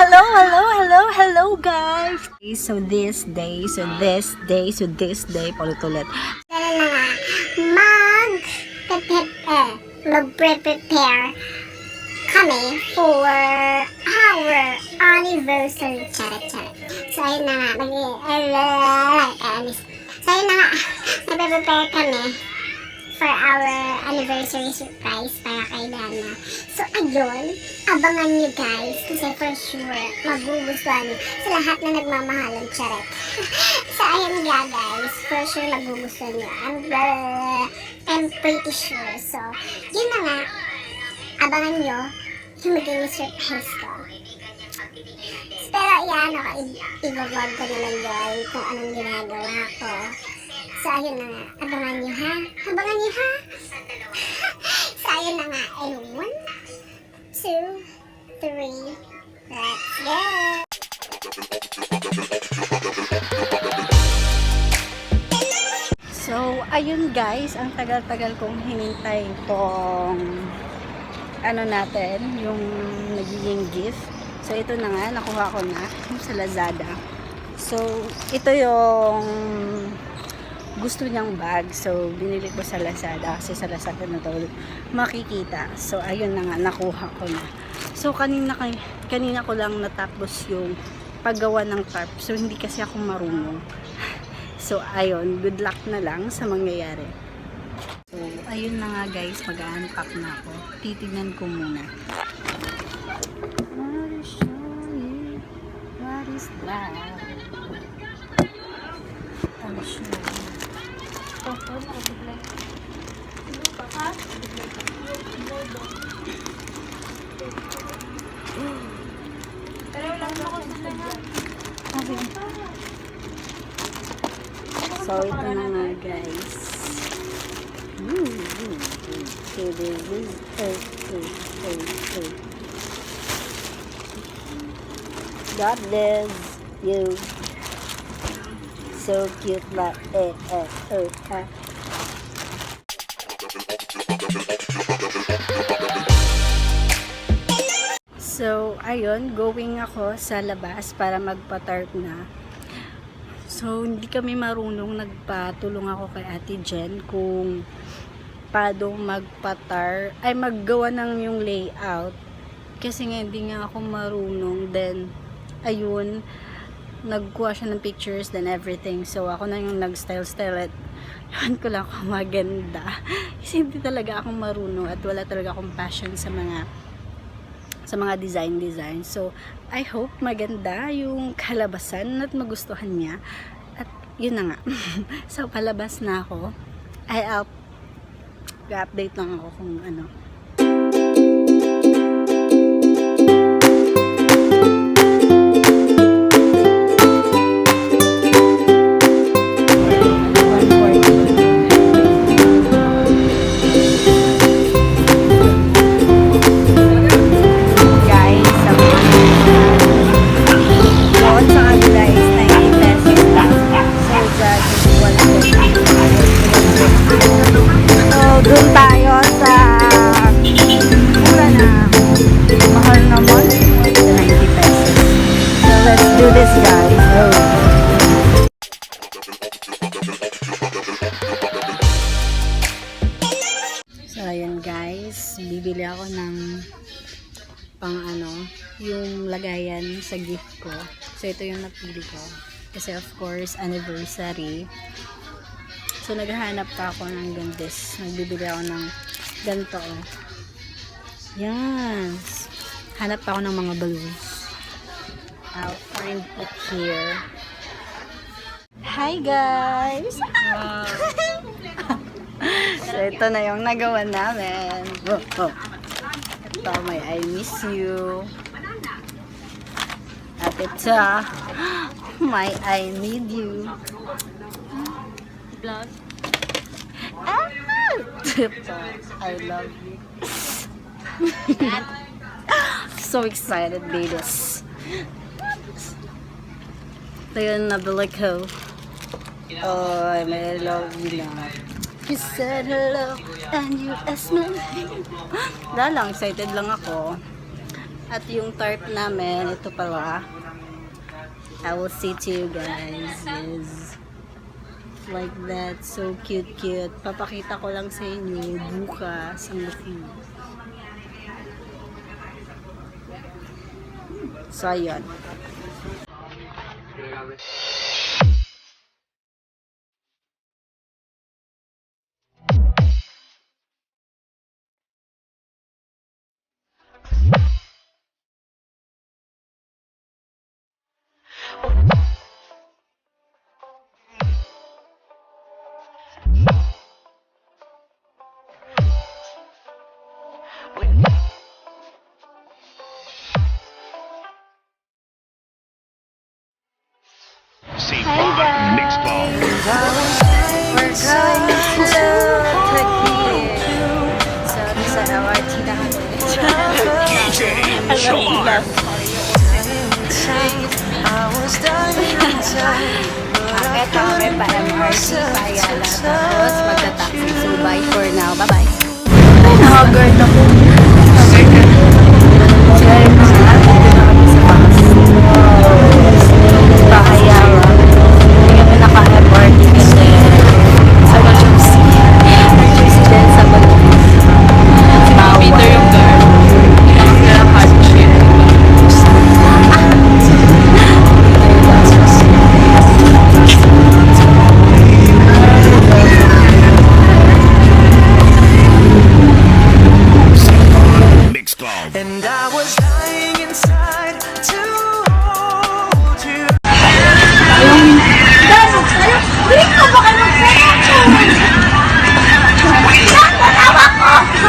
hello guys. So this day, paulit-ulit. Mag-prepare kami for our anniversary. Charet. So ayun na nga, nagpe-prepare kami for our anniversary surprise para kay Dana. So ayun, abangan nyo guys kasi for sure magugustuhan nyo sa lahat na nagmamahalan. Charet. So ayun nga guys, for sure magugustuhan nyo. I'm pretty sure. So yun na nga, abangan nyo yung magiging surprise ko. Pero yan, i-vlog ko naman yun kung anong ginagawa ko. So ayun na nga, abangan nyo ha? So ayun na nga, and 1, 2, 3, let's go! So ayun guys, ang tagal-tagal kong hinintay tong natin, yung nagiging gift. So ito na nga, nakuha ko na yung sa Lazada. So ito yung gusto niyang bag. So binili ko sa Lazada kasi sa Lazada na to makikita. So ayun na nga, nakuha ko na. So kanina ko lang natapos yung paggawa ng tarp. So hindi kasi ako marunong. So ayun, good luck na lang sa mangyayari. So ayun na nga guys, mag-unpack na ako. Titignan ko muna. What is that? I'm sure. So ito na nga guys. So this is God bless you. So cute like So ayun, going ako sa labas para magpa-tarp na. So hindi kami marunong, nagpatulong ako kay Ate Jen kung paano maggawa ng yung layout. Kasi nga hindi nga ako marunong. Then ayun, nagkuha siya ng pictures then everything. So ako na yung nag-style at yun ko lang kung maganda. Kasi hindi talaga ako marunong at wala talaga akong passion sa mga design. So I hope maganda yung kalabasan at magustuhan niya. At yun na nga. So palabas na ako. I'll update lang ako kung ano. Doon tayo sa mura na, mahal naman, 90 pesos. So let's do this guys. So ayan guys, bibili ako ng yung lagayan sa gift ko. So ito yung napili ko kasi of course anniversary. So naghahanap pa ako ng ganito. Nagbibili ako ng ganito. Yes. Hanap pa ako ng mga balloons. I'll find it here. Hi guys! Wow. So ito na yung nagawa namin. Ito may I miss you. At ito may I need you. Vlog. I love you. So excited, ladies. Ito yung nabili ko. Oh, I love you na. You said hello and you asked my name. Wala lang, excited lang ako. At yung tarp namin, ito pala. I will see to you guys. Yes. Like that. So cute. Papakita ko lang sa inyo bukas ang laki. So, ayun. See Hi, guys. mixed ball. We're going to Taguig. So, sa LRT na kami. DJ Shamar. Akit kami pa MRT pa Ayala. Tapos magta-taxi. So, bye for now. Bye-bye. Ay, nakagird ako. Sila rin mga dito na kami sa bus. Ayala. Hindi kami naka-MRT kasi sa Baljusi. Baljusi din sa Baljusi. Peter yung girl. Kaya kasi siya. Mixed ball. And I was dying inside to hold you.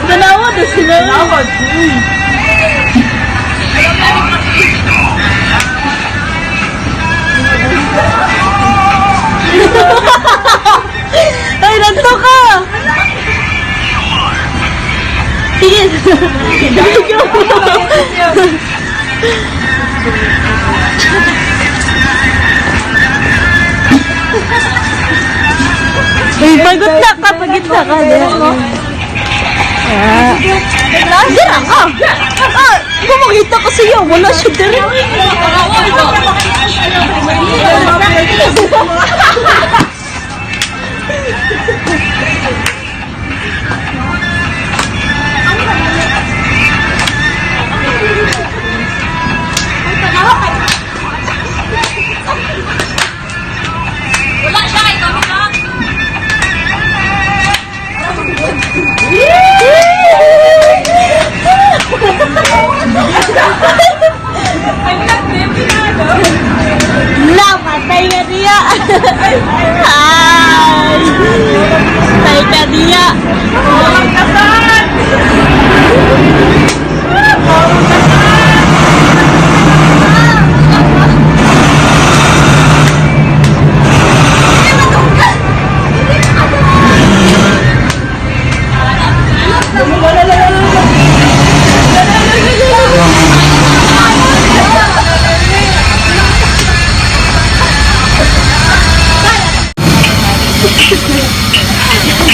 Dalawa na sila. Ay, nanto ka! Sige! Ay, pagod na ka! Pagod na ka! Dira ka! Kumakita ko sa'yo! Wala siya dira! Patay ka niya! Ay! Patay ka niya!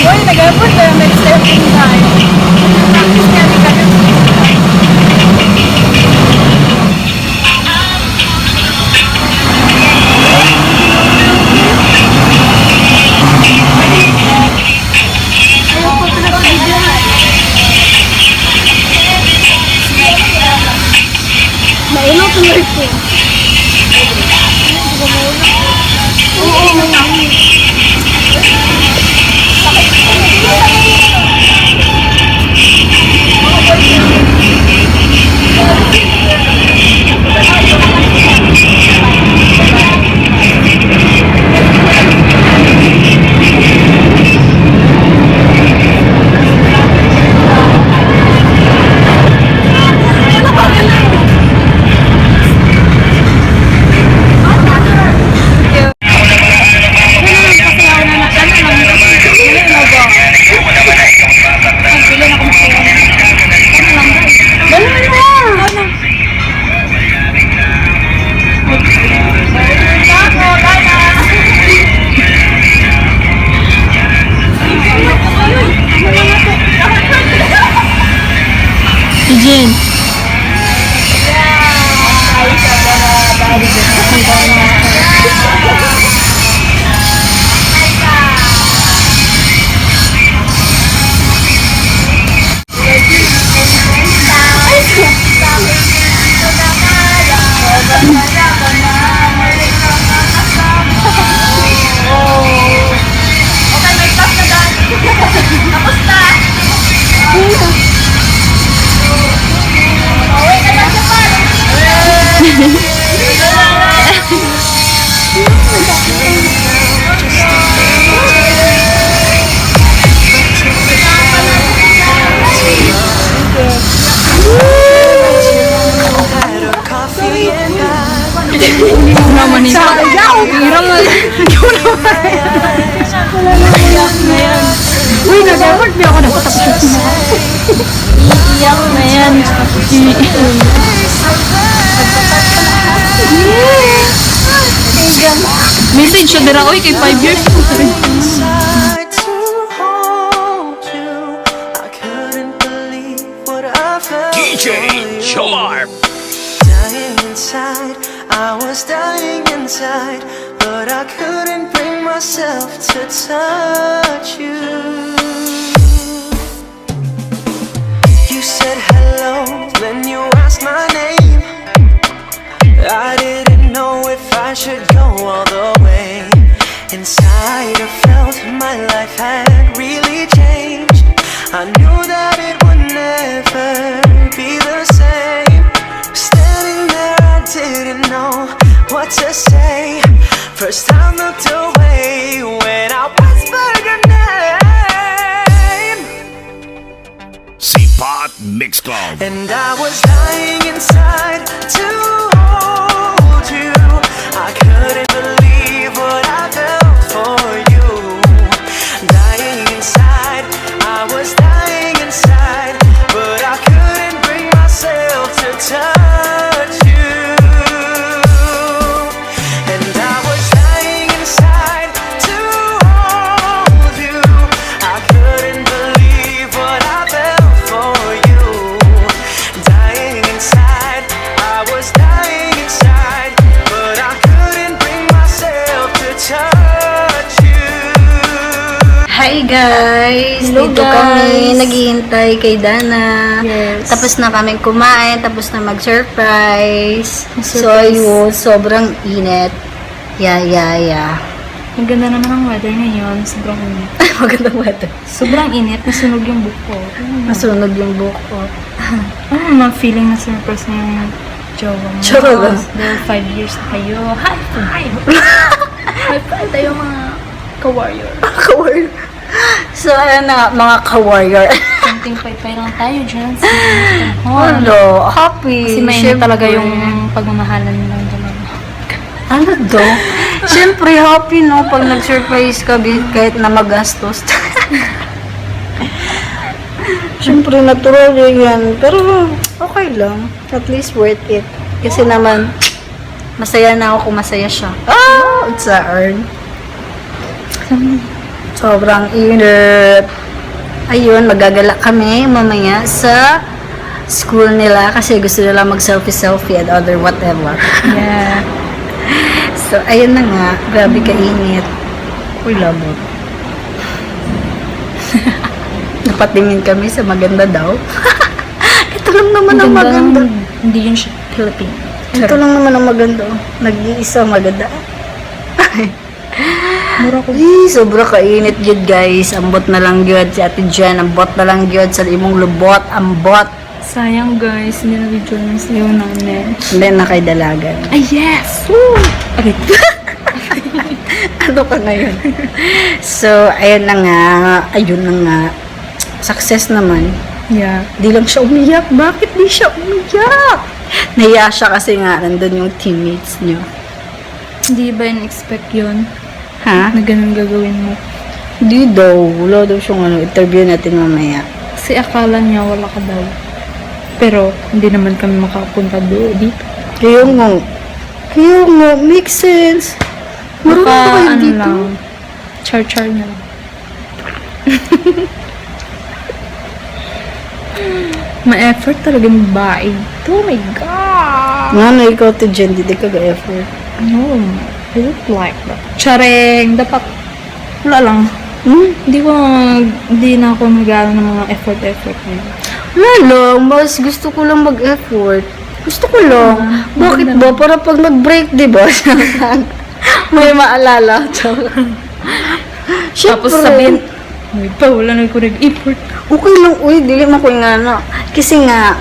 Uy, nag-abot na yung next step in time. Practice nga ni kami. Mailo tuloy ko. Dali na! Had a coffee and Naman ito. Hirap na. Uy, nag-effort di ako napatapos na. Iyak na yan. Message siya dira, uy, kay 5 years. inside to hold you. I couldn't believe what I felt. DJ for you. Sharp. Dying inside, I was dying inside, but I couldn't bring myself to touch you. You said hello, then you asked my name. I didn't know if I should go all the way. Inside I felt my life had really changed. I knew that it would never be the same. Standing there I didn't know what to say. First time looked away when I whispered your name. C-Pot Mix Club. And I was dying inside to hold you. I couldn't believe what I felt for you. Dying inside, I was dying inside, but I couldn't bring myself to touch you. And I was dying inside to hold you. I couldn't believe what I felt for you. Dying inside, I was dying inside, but I couldn't bring myself to touch you. Hi guys! Hello, Dito guys. kami naghihintay kay Dana. Yes. Tapos na kami kumain, tapos na mag-surprise. So, Surprise. ayun, sobrang init. Yeah. Ang ganda naman ng weather ngayon. Sobrang init. Magandang weather. Sobrang init. Nasunog yung buhok ko. Masunog yung buhok ko. Ano mga feeling na surprise na yung jowa mo? Jowa. Dahil 5 years na kayo. High five! High five tayo mga ka-warrior. Ka-warrior. So, ayun na nga, mga ka-warrior. Konting pay-pay lang tayo dyan. Hello, happy. Kasi may Syempre. talaga yung pagmamahalan nila ng dalawa. Ano do? Siyempre, happy no, pag nag-surprise ka kahit na magastos. Siyempre, natural yan. Pero, okay lang. At least worth it. Kasi naman, masaya na ako kung masaya siya. Ah! It's a earn. Sobrang init. Ayun, magagala kami mamaya sa school nila kasi gusto nila mag-selfie and other whatever. Yeah. So, ayun na nga. Grabe kainit. Uy, labot. Napatingin kami sa maganda daw. Ito lang naman ang maganda. Hindi yun siya Philippine. Ito lang naman ang maganda. Nag-iisa maganda. Mura ko. Sobra kainit yun, guys. Ambot na lang yun. Si Ate Jen, ambot na lang yun. Sa imong lubot, ambot. Sayang guys, hindi na video yung sayo namin. Hindi na kay dalagan. Ay, yes! Woo! Okay. Ano ka ngayon? So, ayun na nga. Ayun na nga. Success naman. Yeah. Di lang siya umiyak. Bakit di siya umiyak? Naiya siya kasi nga nandun yung teammates niyo. Hindi ba in-expect yun? Ha? Na ganun gagawin mo? Di daw. Wala daw siyang interview natin mamaya. Kasi akala niya wala ka daw. Pero, hindi naman kami makapunta dito. Kaya nga, makes sense. Marunong ba kayo ano dito? lang, char-char na lang. Ma-effort talaga yung babae. Oh my God! Nga na ikaw to Jen, di ka ga-effort. No, I don't like that. Tsareng, dapat, wala lang. Hindi na ako nag-aaral ng mga effort na yun. Wala lang, mas gusto ko lang mag-effort. Gusto ko lang. Bakit ba? Para pag nag-break, di ba? May maalala. Siyempre. Tapos sabihin, uy pa, wala na ko nag-effort. Okay lang, uy, dili man ko nga na. Kasi nga,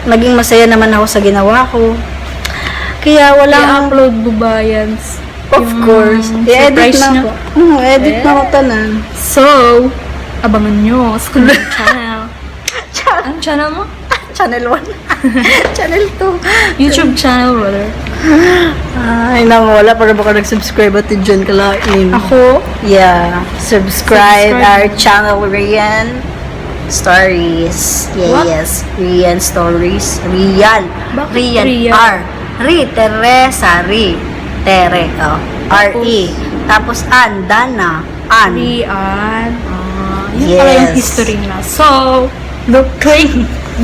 naging masaya naman ako sa ginawa ko. Kaya wala I-upload mo ba yan? Of course. I-edit surprise na niyo? ko. Edit na ko tanan. So, abangan nyo sa kanilang channel. Ang channel mo? Channel 1. Channel 2. YouTube channel, brother. Ay, wala para baka nag-subscribe at dyan kalain. Ako, Yeah. Subscribe Subscribe. our channel, Rian Stories. What? Yes. Rian Stories. Rian. Bakit Rian. Rian? R. Teresa. Tere. Oh. R-E. Tapos Dana. Rian. Yun pala yung Yes. history na. So, click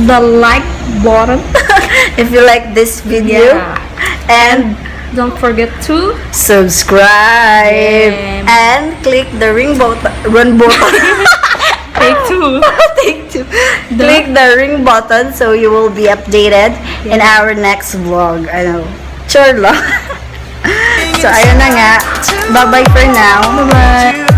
the like button. If you like this video. Yeah. And Don't forget to subscribe. Yeah. And click the run button. take two. Take two. Click the ring button so you will be updated in our next vlog. Ano, sure lang. So, ayun na nga. Bye-bye for now. Bye-bye.